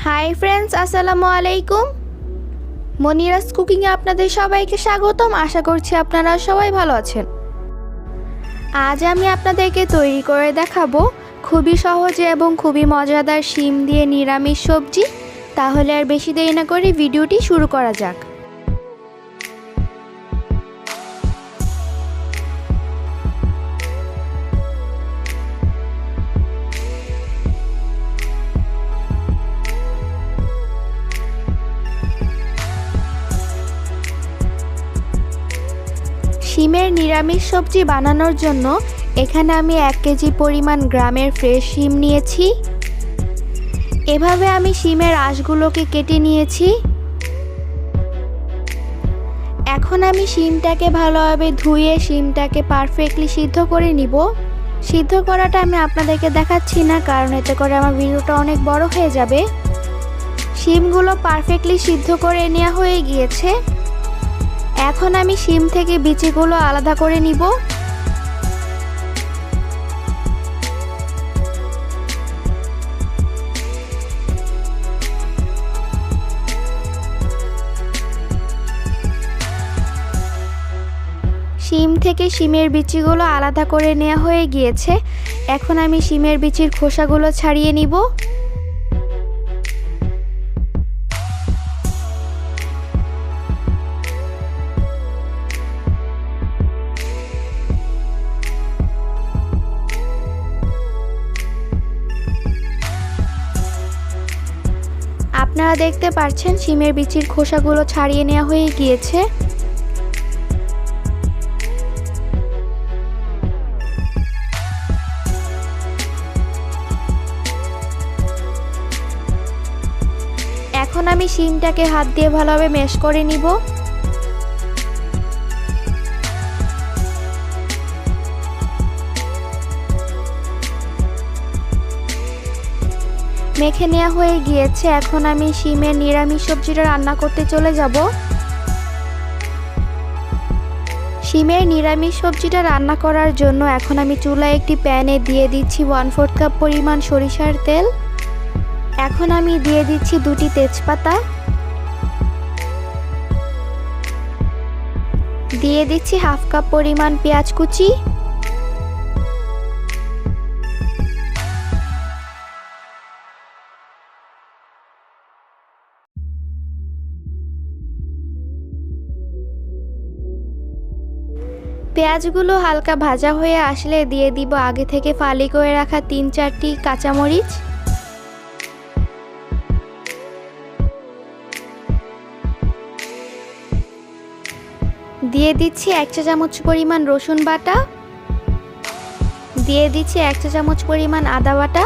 Hi friends, আসসালামু আলাইকুম। মনিরাস কুকিংয়ে আপনাদের সবাইকে স্বাগতম। আশা করছি আপনারা সবাই ভালো আছেন। আজ আমি আপনাদেরকে তৈরি করে দেখাবো খুবই সহজে এবং খুবই মজাদার শিম দিয়ে নিরামিষ সবজি। তাহলে আর বেশি দেরি না করে ভিডিওটি শুরু করা যাক। শিমের নিরামিষ সবজি বানানোর জন্য এখানে আমি 1 কেজি পরিমাণ গ্রামের ফ্রেশ শিম নিয়েছি। এভাবে আমি শিমের আঁশগুলোকে কেটে নিয়েছি। এখন আমি শিমটাকে ভালোভাবে ধুয়ে শিমটাকে পারফেক্টলি সিদ্ধ করে নিব। সিদ্ধ করাটা আমি আপনাদেরকে দেখাচ্ছি না, কারণ এতে করে আমার ভিডিওটা অনেক বড় হয়ে যাবে। শিমগুলো পারফেক্টলি সিদ্ধ করে নেওয়া হয়ে গিয়েছে। এখন আমি শিম থেকে বিচিগুলো আলাদা করে নিব। শিম থেকে শিমের বিচিগুলো আলাদা করে নেওয়া হয়ে গিয়েছে। এখন আমি শিমের বিচির খোসাগুলো ছাড়িয়ে নিব। আপনারা দেখতে পাচ্ছেন শিমের বিচির খোসাগুলো ছাড়িয়ে নেওয়া হয়ে গিয়েছে। এখন আমি শিমটাকে হাত দিয়ে ভালোভাবে ম্যাশ করে নিব। মেখে নেওয়া হয়ে গিয়েছে। এখন আমি শিমের নিরামিষ সবজিটা রান্না করতে চলে যাব। শিমের নিরামিষ সবজিটা রান্না করার জন্য এখন আমি চুলায় একটি প্যানে দিয়ে দিচ্ছি 1/4 কাপ পরিমাণ সরিষার তেল। এখন আমি দিয়ে দিচ্ছি 2টি তেজপাতা, দিয়ে দিচ্ছি 1/2 কাপ পরিমাণ পেঁয়াজ কুচি, পেঁয়াজগুলো হালকা ভাজা হয়ে আসলে দিয়ে দিব আগে থেকে ফালি করে রাখা 3-4টি কাঁচামরিচ। দিয়ে দিচ্ছি 1 চা চামচ পরিমাণ রসুন বাটা, দিয়ে দিচ্ছি 1 চা চামচ পরিমাণ আদা বাটা,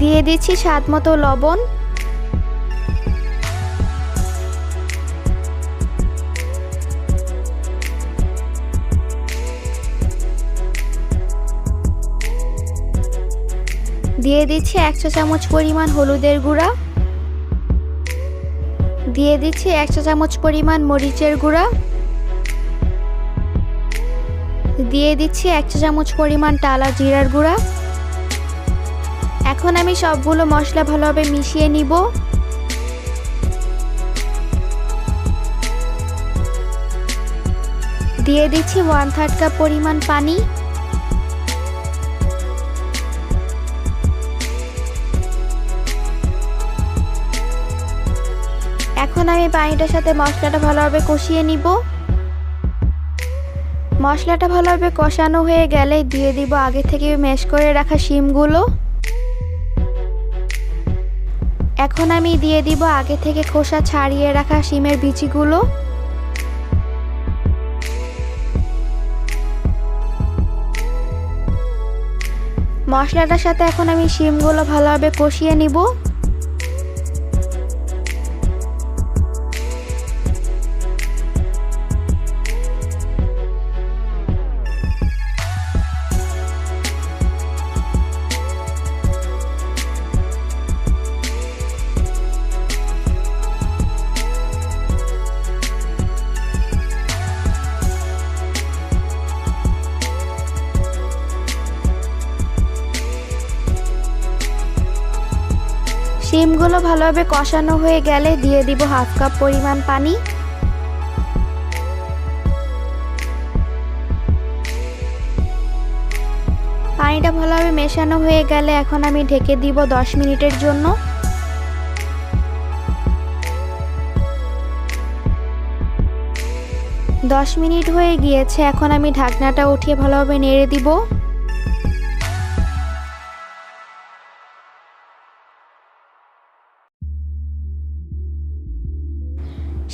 দিয়ে দিচ্ছি স্বাদ মতো লবণ, দিয়ে দিচ্ছি 1 চা চামচ পরিমাণ হলুদের গুঁড়া, দিয়ে দিচ্ছি 1 চা চামচ পরিমাণ মরিচের গুঁড়া, দিয়ে দিচ্ছি 1 চা চামচ পরিমাণ টালা জিরার গুঁড়া। এখন আমি সবগুলো মশলা ভালোভাবে মিশিয়ে নিব। দিয়ে দিচ্ছি 1/3 কাপ পরিমাণ পানি। এখন আমি পানিটার সাথে মশলাটা ভালোভাবে কষিয়ে নিব। মশলাটা ভালোভাবে কষানো হয়ে গেলে দিয়ে দিব আগে থেকে ম্যাশ করে রাখা শিমগুলো। এখন আমি দিয়ে দিব আগে থেকে খোসা ছাড়িয়ে রাখা শিমের বিচিগুলো। মশলাটার সাথে এখন আমি শিমগুলো ভালোভাবে কষিয়ে নিব। শিমগুলো ভালোভাবে কষানো হয়ে গেলে দিয়ে দিব হাফ কাপ পরিমাণ পানি। পানিটা ভালোভাবে মেশানো হয়ে গেলে এখন আমি ঢেকে দিব 10 মিনিটের জন্য। 10 মিনিট হয়ে গিয়েছে, এখন আমি ঢাকনাটা উঠিয়ে ভালোভাবে নেড়ে দিব।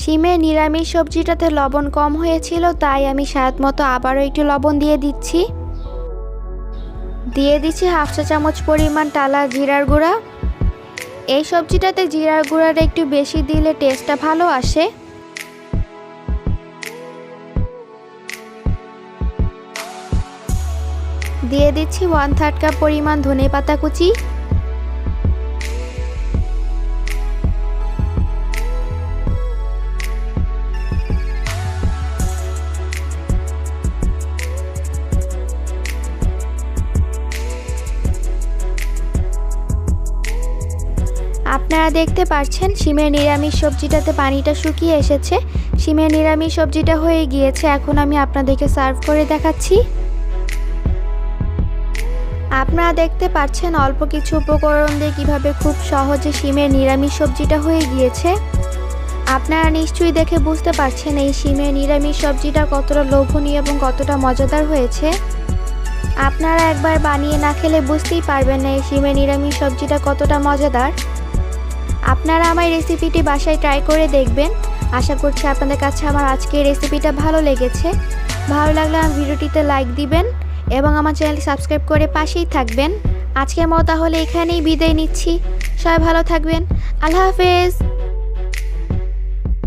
শিমের নিরামিষ সবজিটাতে লবণ কম হয়েছিল, তাই আমি স্বাদ মতো আবারও একটু লবণ দিয়ে দিচ্ছি। দিয়ে দিচ্ছি হাফ চা চামচ পরিমাণ টালা জিরার গুঁড়া। এই সবজিটাতে জিরার গুঁড়াটা একটু বেশি দিলে টেস্টটা ভালো আসে। দিয়ে দিচ্ছি 1/3 কাপ পরিমাণ ধনেপাতা কুচি। আপনারা দেখতে পাচ্ছেন শিমের নিরামিষ সবজিটাতে পানিটা শুকিয়ে এসেছে। শিমের নিরামিষ সবজিটা হয়ে গিয়েছে, এখন আমি আপনাদেরকে সার্ভ করে দেখাচ্ছি। আপনারা দেখতে পাচ্ছেন অল্প কিছু উপকরণ দিয়ে কিভাবে খুব সহজে শিমের নিরামিষ সবজিটা হয়ে গিয়েছে। আপনারা নিশ্চয়ই দেখে বুঝতে পারছেন এই শিমের নিরামিষ সবজিটা কতটা লোভনীয় এবং কতটা মজাদার হয়েছে। আপনারা একবার বানিয়ে না খেলে বুঝতেই পারবেন না এই শিমের নিরামিষ সবজিটা কতটা মজাদার। আপনারা আমার রেসিপিটি বাসায় ট্রাই করে দেখবেন। আশা করছি আপনাদের কাছে আমার আজকের রেসিপিটা ভালো লেগেছে। ভালো লাগলে আমার ভিডিওটিতে লাইক দিবেন এবং আমার চ্যানেলটি সাবস্ক্রাইব করে পাশেই থাকবেন। আজকের মতো তাহলে এখানেই বিদায় নিচ্ছি। সবাই ভালো থাকবেন। আল্লাহ হাফেজ।